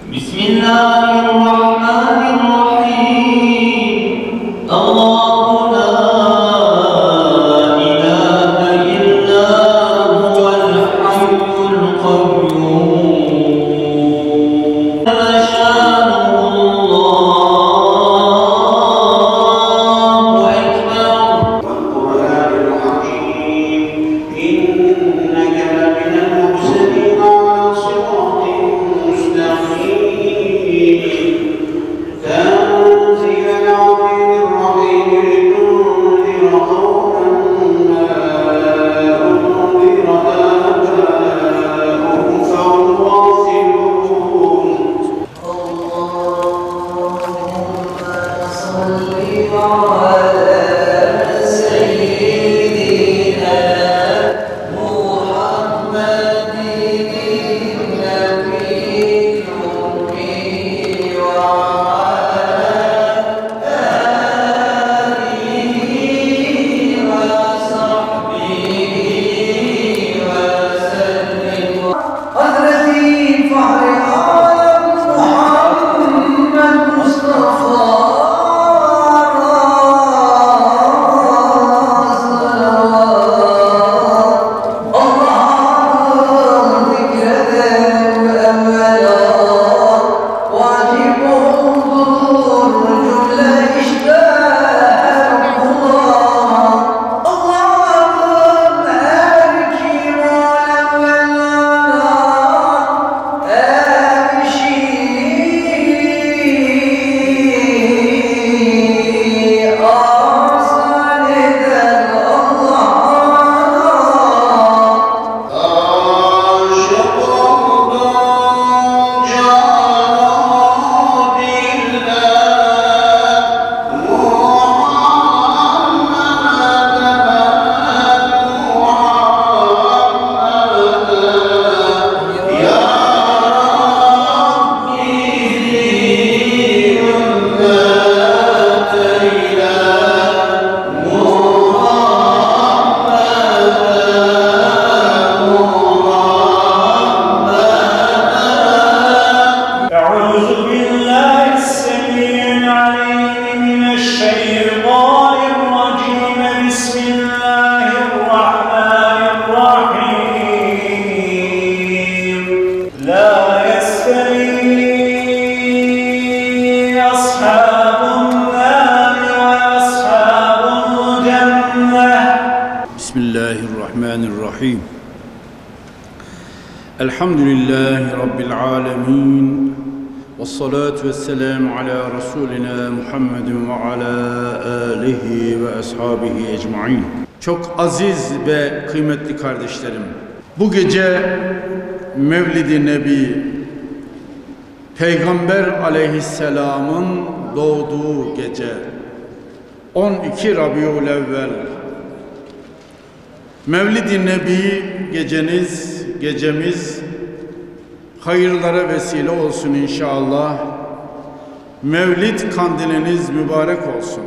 Bismillahirrahmanirrahim. Allahu la ilahe illa huvel hayyul kayyum. Allahu ekber. Vel Kur'anil hakim. İnneke leminel murselin ala sıratin müstakîm. تنزيل العزيز الرحيم لتنذر قوما ما أنذر آباؤهم فهم غافلون. اللهم صل على سيدنا محمد النبي الأمي Bismillahirrahmanirrahim. Elhamdülillahi Rabbil alemin. Vessalatu vesselamu ala Resulina Muhammedin ve ala alihi ve ashabihi ecmain. Çok aziz ve kıymetli kardeşlerim, bu gece Mevlid-i Nebi, Peygamber aleyhisselamın doğduğu gece, 12 Rabiülevvel. Mevlid-i Nebi gecemiz hayırlara vesile olsun inşallah. Mevlid kandiliniz mübarek olsun.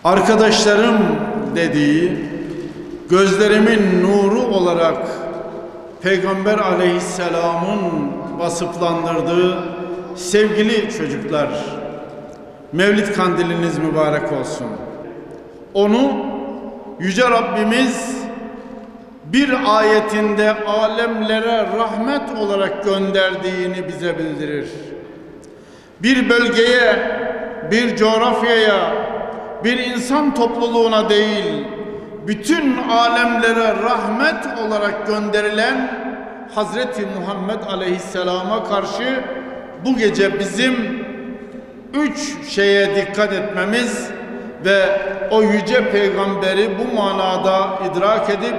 Arkadaşlarım dediği, gözlerimin nuru olarak Peygamber aleyhisselamın vasıflandırdığı sevgili çocuklar, Mevlid kandiliniz mübarek olsun. Onu Yüce Rabbimiz bir ayetinde alemlere rahmet olarak gönderdiğini bize bildirir. Bir bölgeye, bir coğrafyaya, bir insan topluluğuna değil, bütün alemlere rahmet olarak gönderilen Hazreti Muhammed Aleyhisselam'a karşı bu gece bizim 3 şeye dikkat etmemiz ve o yüce peygamberi bu manada idrak edip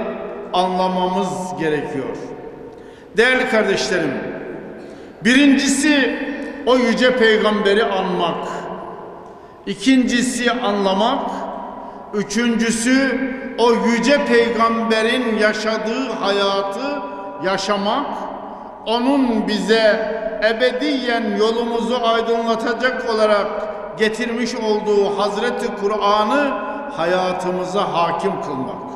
anlamamız gerekiyor. Değerli kardeşlerim, birincisi o yüce peygamberi anmak, ikincisi anlamak, üçüncüsü o yüce peygamberin yaşadığı hayatı yaşamak, onun bize ebediyen yolumuzu aydınlatacak olarak getirmiş olduğu Hazreti Kur'an'ı hayatımıza hakim kılmak.